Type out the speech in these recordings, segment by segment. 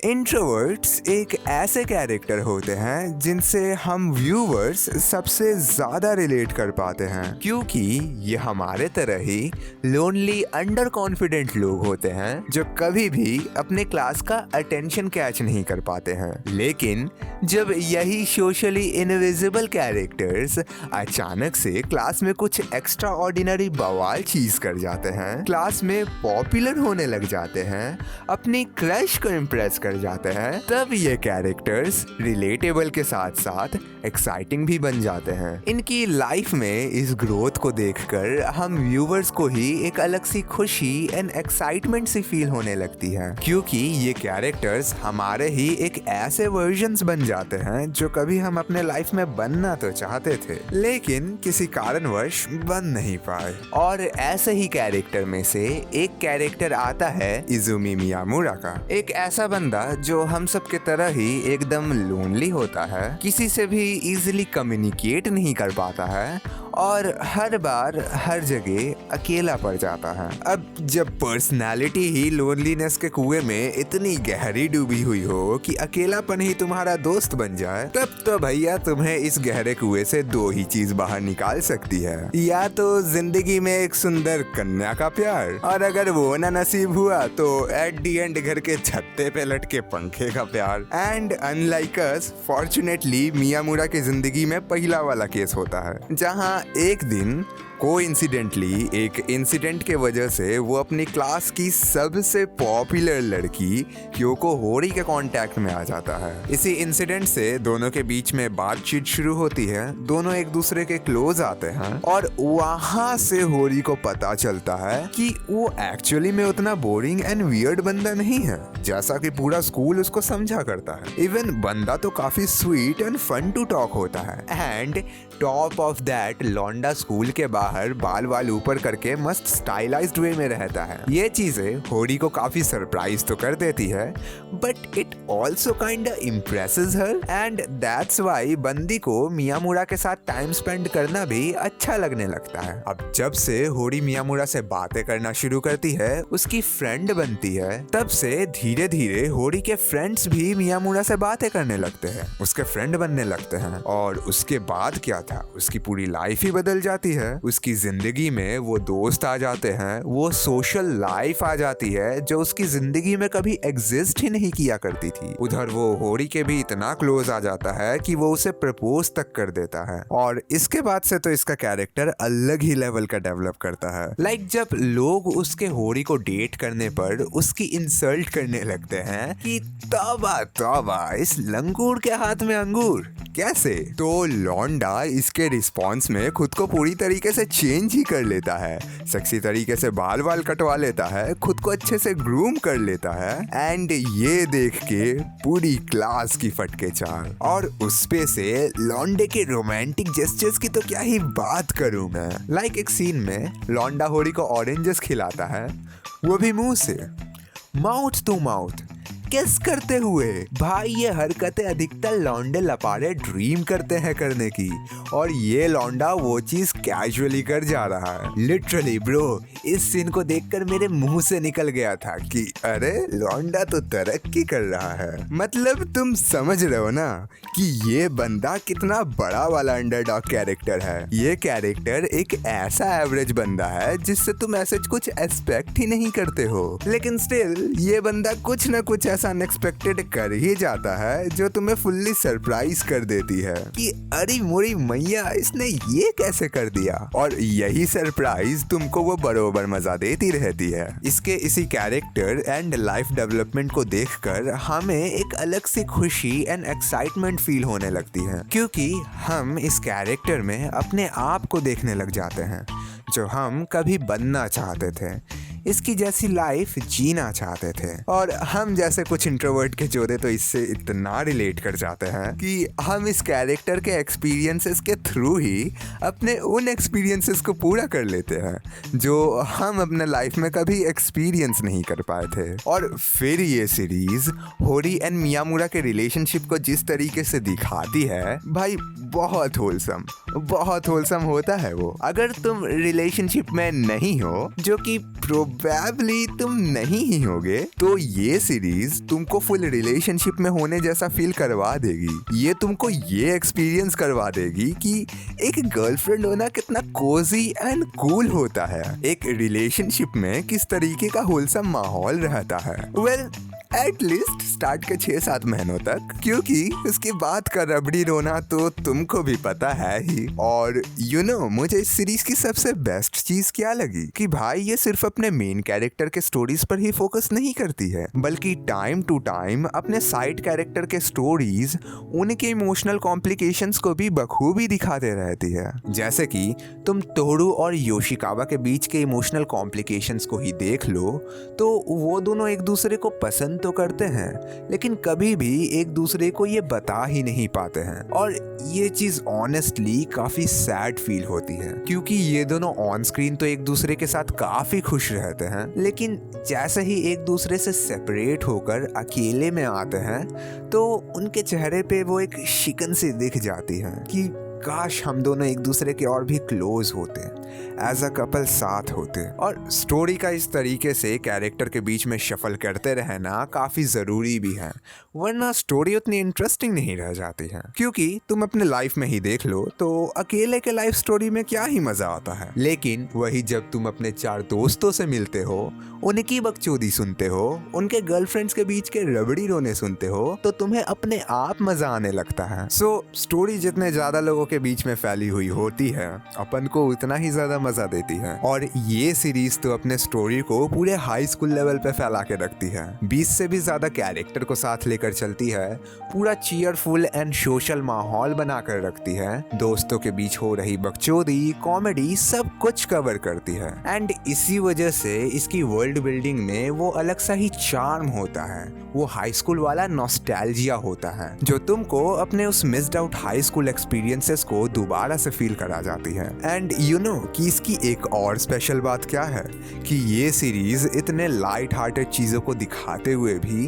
Introverts एक ऐसे character होते हैं जिनसे हम व्यूवर्स सबसे ज्यादा रिलेट कर पाते हैं, क्योंकि ये हमारे तरह ही लोनली अंडर कॉन्फिडेंट लोग होते हैं जो कभी भी अपने क्लास का अटेंशन कैच नहीं कर पाते हैं। लेकिन जब यही सोशली इनविजिबल कैरेक्टर्स अचानक से क्लास में कुछ एक्स्ट्रा ऑर्डिनरी बवाल चीज कर जाते हैं, क्लास में पॉपुलर होने लग जाते हैं, अपनी क्रश को इम्प्रेस कर जाते हैं, तब ये कैरेक्टर्स रिलेटेबल के साथ साथ एक्साइटिंग भी बन जाते हैं। इनकी लाइफ में इस ग्रोथ को देखकर हम व्यूवर्स को ही एक अलग सी खुशी एंड एक्साइटमेंट सी फील होने लगती है, क्योंकि ये कैरेक्टर्स हमारे ही एक ऐसे वर्जन्स बन जाते हैं जो कभी हम अपने लाइफ में बनना तो चाहते थे लेकिन किसी कारणवश बन नहीं पाए। और ऐसे ही कैरेक्टर में से एक कैरेक्टर आता है इजुमी मियामुरा का, एक ऐसा बंदा जो हम सब के तरह ही एकदम लोनली होता है, किसी से भी इजीली कम्युनिकेट नहीं कर पाता है और हर बार हर जगह अकेला पड़ जाता है। अब जब पर्सनालिटी ही लोनलीनेस के कुएं में इतनी गहरी डूबी हुई हो कि अकेलापन ही तुम्हारा दोस्त बन जाए, तब तो भैया तुम्हें इस गहरे कुएं से दो ही चीज बाहर निकाल सकती है, या तो जिंदगी में एक सुंदर कन्या का प्यार, और अगर वो ना नसीब हुआ तो एट दी एंड घर के छत्ते पे लटके पंखे का प्यार। एंड अनलाइक अस, फॉर्चुनेटली मियामुरा की जिंदगी में पहला वाला केस होता है, जहां एक दिन कोइंसिडेंटली एक इंसिडेंट के वजह से वो अपनी क्लास की सबसे पॉपुलर लड़की क्योको होरी के कांटेक्ट में आ जाता है। इसी इंसिडेंट से दोनों के बीच में बातचीत शुरू होती है, दोनों एक दूसरे के क्लोज आते हैं और वहां से होरी को पता चलता है कि वो एक्चुअली में उतना बोरिंग एंड वियर्ड बंदा नहीं है जैसा कि पूरा स्कूल उसको समझा करता है। इवन बंदा तो काफी sweet and fun to talk होता है, एंड टॉप ऑफ दैट लौंडा स्कूल के बाहर बाल वाल ऊपर करके मस्त स्टाइलाइज्ड वे में रहता है। ये चीजें होरी को काफी सरप्राइज तो कर देती है, but it also kinda impresses her, and that's why बंदी को मियामुरा के साथ टाइम स्पेंड करना भी अच्छा लगने लगता है। अब जब से होरी मियामुरा से बातें करना शुरू करती है, उसकी फ्रेंड बनती है, तब से धीरे धीरे होरी के फ्रेंड्स भी मियामुरा से बातें करने लगते हैं, उसके फ्रेंड बनने लगते हैं। और उसके बाद क्या था, उसकी पूरी लाइफ ही बदल जाती है। उसकी जिंदगी में वो दोस्त आ जाते हैं, वो सोशल लाइफ आ जाती है जो उसकी जिंदगी में कभी एग्जिस्ट ही नहीं किया करती थी। उधर वो होरी के भी इतना क्लोज आ जाता है कि वो उसे प्रपोज तक कर देता है। और इसके बाद से तो इसका कैरेक्टर अलग ही लेवल का डेवलप करता है। लाइक जब लोग उसके होरी को डेट करने पर उसकी इंसल्ट करने लगते हैं कि तौबा तौबा, इस लंगूर के हाथ में अंगूर कैसे, तो लौंडा इसके रिस्पॉन्स में खुद को पूरी तरीके से चेंज ही कर लेता है, सेक्सी तरीके से बाल वाल कटवा लेता है, खुद को अच्छे से ग्रूम कर लेता है, एंड ये देख के पूरी क्लास की फटके चार। और उस पे से लौंडे के रोमांटिक जेस्चर्स की तो क्या ही बात करूं मैं। लाइक एक सीन में लौंडा होरी को ऑरेंजेस खिलाता है, वो भी मुंह से, माउथ टू माउथ, किस करते हुए। भाई ये हरकतें अधिकतर लौंडे लपाड़े ड्रीम करते हैं करने की, और ये लौंडा वो चीज कैजुअली कर जा रहा है। लिटरली ब्रो, इस सीन को देखकर मेरे मुंह से निकल गया था कि अरे लौंडा तो तरक्की कर रहा है। मतलब तुम समझ रहे हो ना कि ये बंदा कितना बड़ा वाला अंडरडॉग कैरेक्टर है। ये कैरेक्टर एक ऐसा एवरेज बंदा है जिससे तुम ऐसे कुछ एक्सपेक्ट ही नहीं करते हो, लेकिन स्टिल ये बंदा कुछ ना कुछ ऐसा अनएक्सपेक्टेड कर ही जाता है जो तुम्हें फुल्ली सरप्राइज कर देती है कि अरे मोरी मैया, इसने ये कैसे कर दिया। और यही सरप्राइज तुमको वो बरोबर मजा देती रहती है। इसके इसी कैरेक्टर एंड लाइफ डेवलपमेंट को देखकर हमें एक अलग सी खुशी एंड एक्साइटमेंट फील होने लगती है, क्योंकि हम इस कैरेक्टर में अपने आप को देखने लग जाते हैं जो हम कभी बनना चाहते थे, इसकी जैसी लाइफ जीना चाहते थे। और हम जैसे कुछ इंट्रोवर्ट के जोड़े तो इससे इतना रिलेट कर जाते हैं कि हम इस कैरेक्टर के एक्सपीरियंसेस के थ्रू ही अपने उन एक्सपीरियंसेस को पूरा कर लेते हैं जो हम अपने लाइफ में कभी एक्सपीरियंस नहीं कर पाए थे। और फिर ये सीरीज होरी एंड मियामुरा के रिलेशनशिप को जिस तरीके से दिखाती है, भाई बहुत होलसम होता है वो। अगर तुम रिलेशनशिप में नहीं हो, जो कि प्रोबेबली तुम नहीं ही होगे, तो ये सीरीज तुमको फुल रिलेशनशिप में होने जैसा फील करवा देगी। ये तुमको ये एक्सपीरियंस करवा देगी कि एक गर्लफ्रेंड होना कितना कोजी एंड कूल होता है, एक रिलेशनशिप में किस तरीके का होलसम माहौल रहता है। वेल एटलीस्ट स्टार्ट के 6-7 महीनों तक, क्योंकि उसके बाद का रबड़ी रोना तो तुमको भी पता है ही। और मुझे इस सीरीज की सबसे बेस्ट चीज क्या लगी कि भाई ये सिर्फ अपने मेन कैरेक्टर के स्टोरीज पर ही फोकस नहीं करती है, बल्कि टाइम टू टाइम अपने साइड कैरेक्टर के स्टोरीज, उनके इमोशनल कॉम्प्लिकेशंस को भी बखूबी दिखाते रहती है। जैसे कि तुम तोरू और योशिकावा के बीच के इमोशनल कॉम्प्लिकेशंस को ही देख लो, तो वो दोनों एक दूसरे को पसंद तो करते हैं, लेकिन कभी भी एक दूसरे को ये बता ही नहीं पाते हैं। और ये चीज ऑनेस्टली काफी सैड फील होती है, क्योंकि ये दोनों ऑन स्क्रीन तो एक दूसरे के साथ काफी खुश रहते हैं, लेकिन जैसे ही एक दूसरे से सेपरेट होकर अकेले में आते हैं, तो उनके चेहरे पे वो एक शिकन सी दिख जाती है कि काश हम दोनों एक दूसरे के और भी क्लोज होते, एज अ कपल साथ होते। और स्टोरी का इस तरीके से कैरेक्टर के बीच में शफल करते रहना काफ़ी ज़रूरी भी है, वरना स्टोरी उतनी इंटरेस्टिंग नहीं रह जाती है। क्योंकि तुम अपने लाइफ में ही देख लो तो अकेले के लाइफ स्टोरी में क्या ही मज़ा आता है, लेकिन वही जब तुम अपने 4 दोस्तों से मिलते हो, उनकी बकचोदी सुनते हो, उनके गर्लफ्रेंड्स के बीच के रबड़ी रोने सुनते हो, तो तुम्हें अपने आप मज़ा आने लगता है। सो स्टोरी जितने ज़्यादा लोगों के बीच में फैली हुई होती है, अपन को उतना ही ज्यादा मजा देती है। और ये सीरीज तो अपने स्टोरी को पूरे हाई स्कूल लेवल पे फैला के रखती है, 20 से भी ज्यादा कैरेक्टर को साथ लेकर चलती है, पूरा चीयरफुल एंड सोशल माहौल बनाकर रखती है, दोस्तों के बीच हो रही बकचोदी, कॉमेडी, सब कुछ कवर करती है। एंड इसी वजह से इसकी वर्ल्ड बिल्डिंग में वो अलग सा ही चार्म होता है, वो हाई स्कूल वाला नॉस्टैल्जिया होता है, जो तुमको अपने उस missed out high school experiences को दोबारा से फील करा जाती है। एंड कि इसकी एक और स्पेशल बात क्या है कि ये सीरीज इतने लाइट हार्टेड चीजों को दिखाते हुए भी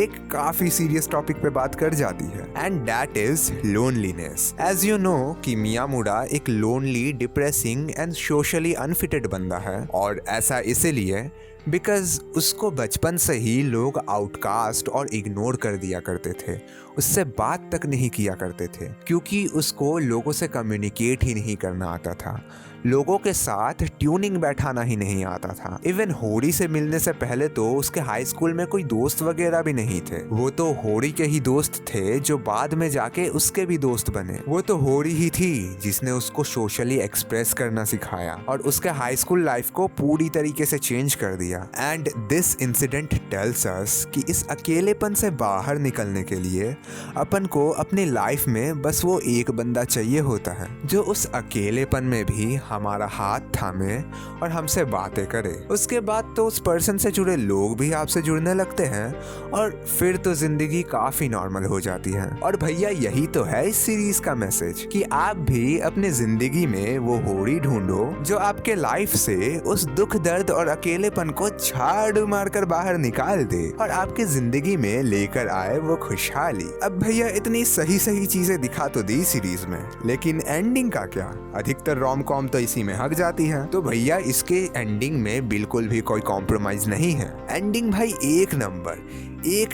एक काफी सीरियस टॉपिक पे बात कर जाती है, and that is loneliness. As you know कि मियामुरा एक lonely, depressing and socially unfitted बंदा है, और ऐसा इसीलिए बिकॉज उसको बचपन से ही लोग आउटकास्ट और इग्नोर कर दिया करते थे, उससे बात तक नहीं किया करते थे, क्योंकि उसको लोगों से कम्युनिकेट ही नहीं करना आता था, लोगों के साथ ट्यूनिंग बैठाना ही नहीं आता था। इवन होरी से मिलने से पहले तो उसके हाई स्कूल में कोई दोस्त वगैरह भी नहीं थे, वो तो होरी के ही दोस्त थे जो बाद में जाके उसके भी दोस्त बने। वो तो होरी ही थी जिसने उसको सोशली एक्सप्रेस करना सिखाया और उसके हाई स्कूल लाइफ को पूरी तरीके से चेंज कर दिया। And this incident tells us कि इस अकेलेपन से बाहर निकलने के लिए अपन को अपनी लाइफ में बस वो एक बंदा चाहिए होता है, जो उस अकेलेपन में भी हमारा हाथ थामे और हमसे बातें करे। उसके बाद तो उस पर्सन से जुड़े लोग भी आपसे जुड़ने लगते हैं, और फिर तो जिंदगी काफी नॉर्मल हो जाती है। और भैया यही तो है इस सीरीज का मैसेज कि आप भी अपने जिंदगी में वो होरी ढूंढो जो आपके लाइफ से उस दुख, दर्द और अकेलेपन को झाड़ू मारकर बाहर निकाल दे और आपकी जिंदगी में लेकर आए वो खुशहाली। अब भैया इतनी सही सही चीजें दिखा तो दी सीरीज में, लेकिन एंडिंग का क्या? अधिकतर रोम कॉम तो इसी में हक जाती है, तो भैया इसके एंडिंग में बिल्कुल भी कोई कॉम्प्रोमाइज नहीं है। एंडिंग भाई एक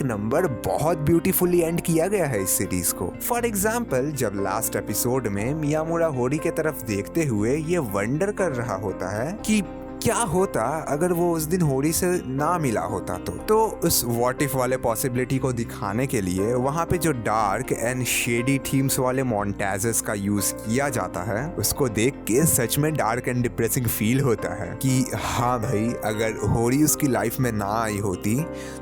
नंबर बहुत ब्यूटीफुली एंड किया गया है इस सीरीज को। फॉर एग्जाम्पल, जब लास्ट एपिसोड में मियामुरा होरी के तरफ देखते हुए ये वंडर कर रहा होता है कि क्या होता अगर वो उस दिन होरी से ना मिला होता, तो उस व्हाट इफ वाले पॉसिबिलिटी को दिखाने के लिए वहाँ पे जो डार्क एंड शेडी थीम्स वाले मोन्टाजेस का यूज किया जाता है, उसको देख के सच में डार्क एंड डिप्रेसिंग फील होता है कि हाँ भाई, अगर होरी उसकी लाइफ में ना आई होती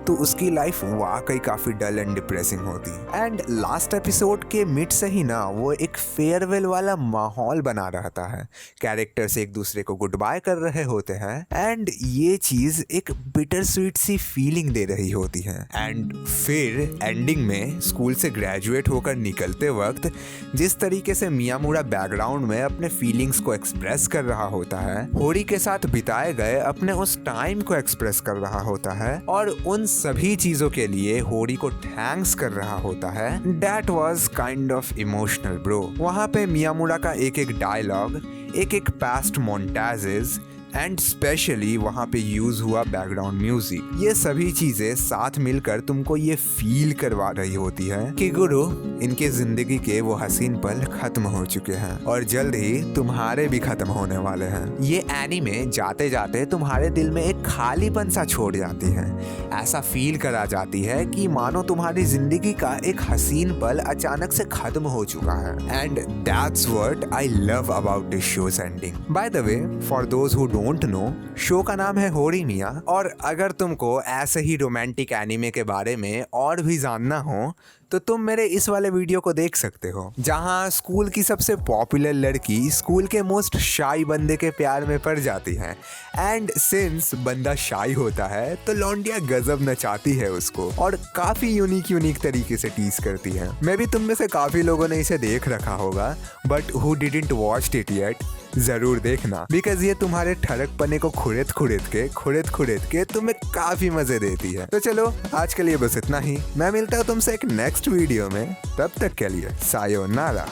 तो उसकी लाइफ वाकई काफी डल एंड डिप्रेसिंग होती। एंड लास्ट एपिसोड के मिड से ही ना वो एक फेयरवेल वाला माहौल बना रहता है, कैरेक्टर्स एक दूसरे को गुड बाय कर रहे होते हैं, एंड ये चीज एक बिटर स्वीट सी फीलिंग दे रही होती है। एंड फिर एंडिंग में स्कूल से ग्रेजुएट होकर निकलते वक्त जिस तरीके से मियामुरा बैकग्राउंड में अपने फीलिंग्स को एक्सप्रेस कर रहा होता है, होरी के साथ बिताए गए अपने उस टाइम को एक्सप्रेस कर रहा होता है, और उन सभी चीजों के लिए होरी को थैंक्स कर रहा होता है, that was kind of emotional bro. वहां पे मियामुरा का एक एक डायलॉग, एक एक पास्ट मोन्टाजेस एंड स्पेशली वहाँ पे यूज हुआ बैकग्राउंड म्यूजिक, ये सभी चीजें साथ मिलकर तुमको ये फील करवा रही होती है कि गुरु इनके जिंदगी के वो हसीन पल खत्म हो चुके हैं और जल्द ही तुम्हारे भी खत्म होने वाले हैं। ये एनीमे जाते जाते तुम्हारे दिल में एक खालीपन सा छोड़ जाती है, ऐसा फील करा जाती है कि मानो तुम्हारी जिंदगी का एक हसीन पल अचानक से खत्म हो चुका है। And that's what I love about this shows ending. By the way, for those who don't know, show का नाम है होरीमिया, और अगर तुमको ऐसे ही रोमांटिक एनीमे के बारे में और भी जानना हो तो तुम मेरे इस वाले वीडियो को देख सकते हो, जहां स्कूल की सबसे पॉपुलर लड़की स्कूल के मोस्ट शाई बंदे के प्यार में पड़ जाती है। एंड सिंस बंदा शाई होता है तो लौंडिया गजब नचाती है उसको और काफी यूनिक तरीके से टीज करती है। मे भी तुम में से काफी लोगों ने इसे देख रखा होगा, but who didn't watch it yet, जरूर देखना, बिकॉज ये तुम्हारे ठरकपने को खुरेद के तुम्हें काफी मजे देती है। तो चलो आज के लिए बस इतना ही, मैं मिलता हूँ तुमसे एक नेक्स्ट वीडियो में, तब तक के लिए सायोनारा।